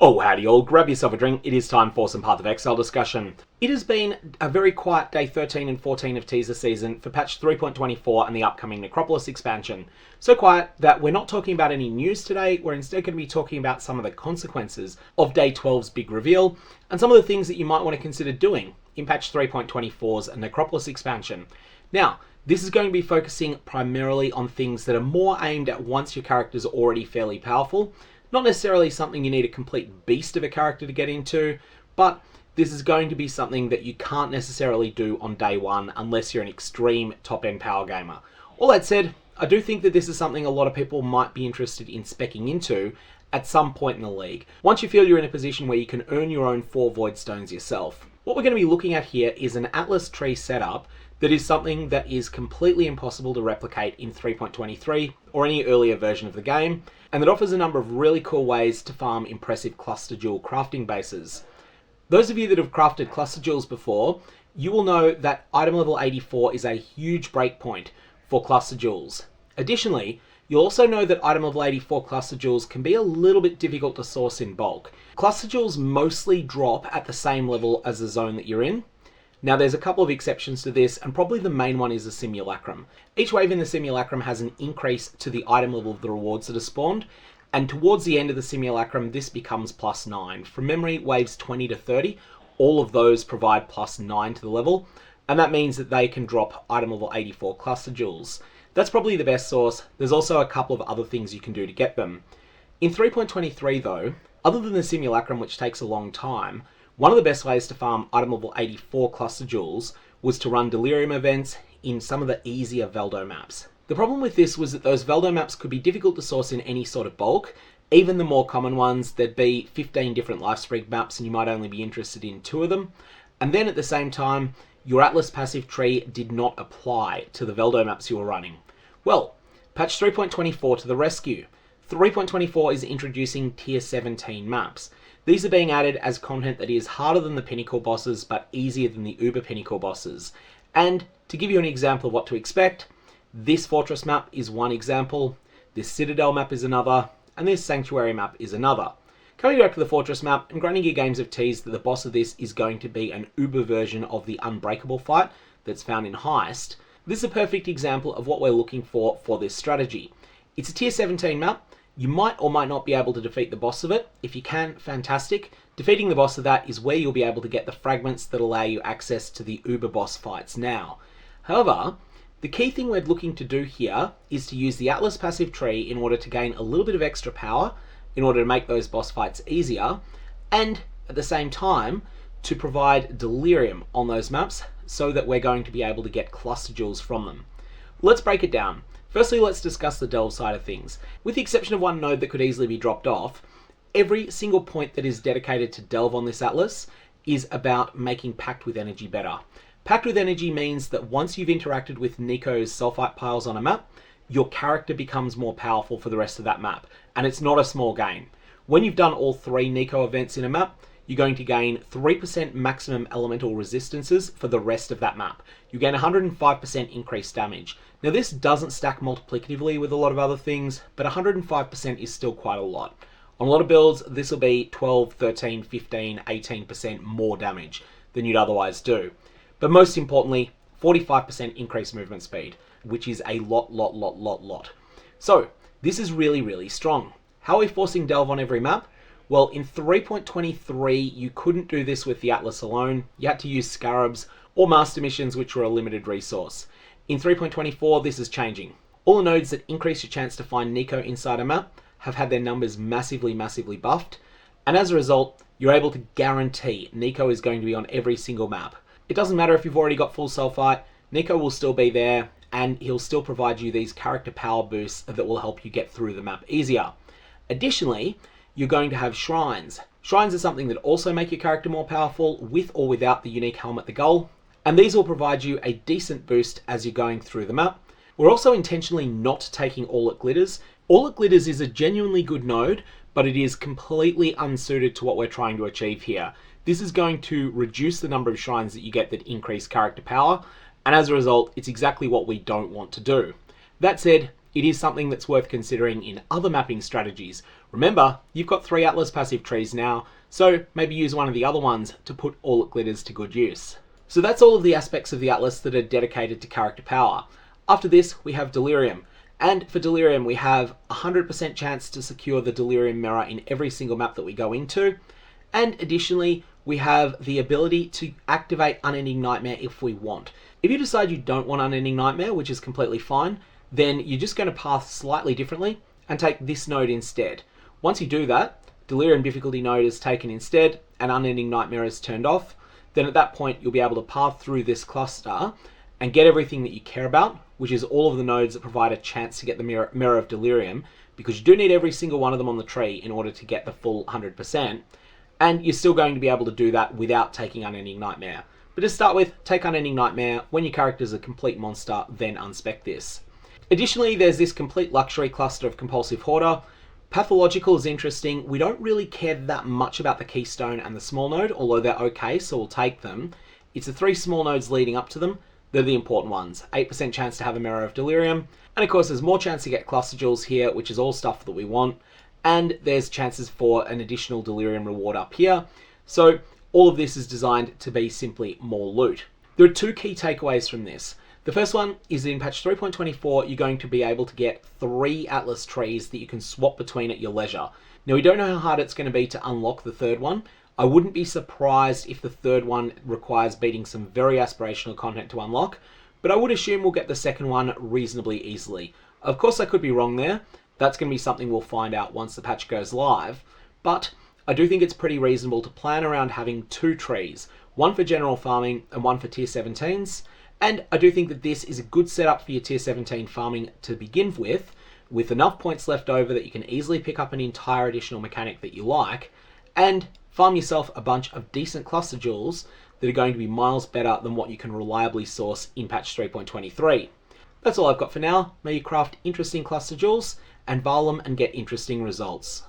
Oh, howdy all, grab yourself a drink, it is time for some PathOfExile discussion. It has been a very quiet day 13 and 14 of teaser season for patch 3.24 and the upcoming Necropolis expansion. So quiet that we're not talking about any news today, we're instead going to be talking about some of the consequences of day 12's big reveal, and some of the things that you might want to consider doing in patch 3.24's Necropolis expansion. Now, this is going to be focusing primarily on things that are more aimed at once your character's already fairly powerful. Not necessarily something you need a complete beast of a character to get into, but this is going to be something that you can't necessarily do on day one unless you're an extreme top-end power gamer. All that said, I do think that this is something a lot of people might be interested in speccing into at some point in the league, once you feel you're in a position where you can earn your own 4 Void Stones yourself. What we're going to be looking at here is an Atlas tree setup that is something that is completely impossible to replicate in 3.23 or any earlier version of the game, and that offers a number of really cool ways to farm impressive cluster jewel crafting bases. Those of you that have crafted cluster jewels before, you will know that item level 84 is a huge breakpoint for cluster jewels. Additionally, you'll also know that item level 84 cluster jewels can be a little bit difficult to source in bulk. Cluster jewels mostly drop at the same level as the zone that you're in. Now there's a couple of exceptions to this, and probably the main one is the Simulacrum. Each wave in the Simulacrum has an increase to the item level of the rewards that are spawned, and towards the end of the Simulacrum this becomes +9. From memory, waves 20 to 30, all of those provide +9 to the level, and that means that they can drop item level 84 cluster jewels. That's probably the best source. There's also a couple of other things you can do to get them. In 3.23 though, other than the Simulacrum, which takes a long time, one of the best ways to farm item level 84 cluster jewels was to run Delirium events in some of the easier Valdo maps. The problem with this was that those Valdo maps could be difficult to source in any sort of bulk. Even the more common ones, there'd be 15 different Lifesprig maps and you might only be interested in 2 of them. And then at the same time, your Atlas passive tree did not apply to the Valdo maps you were running. Well, patch 3.24 to the rescue. 3.24 is introducing tier 17 maps. These are being added as content that is harder than the Pinnacle bosses, but easier than the Uber Pinnacle bosses. And to give you an example of what to expect, this Fortress map is one example, this Citadel map is another, and this Sanctuary map is another. Coming back to the Fortress map, and granting you games of tease that the boss of this is going to be an Uber version of the Unbreakable fight that's found in Heist, this is a perfect example of what we're looking for this strategy. It's a tier 17 map. You might or might not be able to defeat the boss of it. If you can, fantastic. Defeating the boss of that is where you'll be able to get the fragments that allow you access to the Uber boss fights now. However, the key thing we're looking to do here is to use the Atlas passive tree in order to gain a little bit of extra power in order to make those boss fights easier, and at the same time to provide Delirium on those maps so that we're going to be able to get cluster jewels from them. Let's break it down. Firstly, let's discuss the delve side of things. With the exception of one node that could easily be dropped off, every single point that is dedicated to delve on this Atlas is about making Pact with Energy better. Pact with Energy means that once you've interacted with Nico's sulfite piles on a map, your character becomes more powerful for the rest of that map, and it's not a small gain. When you've done all 3 Nico events in a map, you're going to gain 3% maximum elemental resistances for the rest of that map. You gain 105% increased damage. Now this doesn't stack multiplicatively with a lot of other things, but 105% is still quite a lot. On a lot of builds, this will be 12, 13, 15, 18% more damage than you'd otherwise do. But most importantly, 45% increased movement speed, which is a lot. So this is really strong. How are we forcing delve on every map? Well, in 3.23, you couldn't do this with the Atlas alone. You had to use Scarabs or Master Missions, which were a limited resource. In 3.24, this is changing. All the nodes that increase your chance to find Nico inside a map have had their numbers massively buffed, and as a result, you're able to guarantee Nico is going to be on every single map. It doesn't matter if you've already got full sulfite, Nico will still be there, and he'll still provide you these character power boosts that will help you get through the map easier. Additionally, you're going to have shrines. Shrines are something that also make your character more powerful with or without the unique helmet the goal, and these will provide you a decent boost as you're going through the map. We're also intentionally not taking All It Glitters. All It Glitters is a genuinely good node, but it is completely unsuited to what we're trying to achieve here. This is going to reduce the number of shrines that you get that increase character power, and as a result, it's exactly what we don't want to do. That said, it is something that's worth considering in other mapping strategies. Remember, you've got 3 Atlas passive trees now, so maybe use one of the other ones to put all it glitters to good use. So that's all of the aspects of the Atlas that are dedicated to character power. After this, we have Delirium. And for Delirium, we have 100% chance to secure the Delirium mirror in every single map that we go into. And additionally, we have the ability to activate Unending Nightmare if we want. If you decide you don't want Unending Nightmare, which is completely fine, then you're just going to path slightly differently and take this node instead. Once you do that, Delirium difficulty node is taken instead and Unending Nightmare is turned off. Then at that point, you'll be able to path through this cluster and get everything that you care about, which is all of the nodes that provide a chance to get the mirror of Delirium, because you do need every single one of them on the tree in order to get the full 100%, and you're still going to be able to do that without taking Unending Nightmare. But to start with, take Unending Nightmare. When your character is a complete monster, then unspec this. Additionally, there's this complete luxury cluster of Compulsive Hoarder. Pathological is interesting. We don't really care that much about the Keystone and the small node, although they're okay, so we'll take them. It's the 3 small nodes leading up to them. They're the important ones. 8% chance to have a Mirror of Delirium. And of course, there's more chance to get Cluster Jewels here, which is all stuff that we want. And there's chances for an additional Delirium reward up here. So all of this is designed to be simply more loot. There are 2 key takeaways from this. The first one is that in patch 3.24, you're going to be able to get 3 Atlas trees that you can swap between at your leisure. Now, we don't know how hard it's going to be to unlock the 3rd one. I wouldn't be surprised if the 3rd one requires beating some very aspirational content to unlock, but I would assume we'll get the 2nd one reasonably easily. Of course, I could be wrong there. That's going to be something we'll find out once the patch goes live, but I do think it's pretty reasonable to plan around having 2 trees, one for general farming and one for tier 17s, and I do think that this is a good setup for your tier 17 farming to begin with enough points left over that you can easily pick up an entire additional mechanic that you like, and farm yourself a bunch of decent cluster jewels that are going to be miles better than what you can reliably source in patch 3.23. That's all I've got for now. May you craft interesting cluster jewels and Valdo and get interesting results.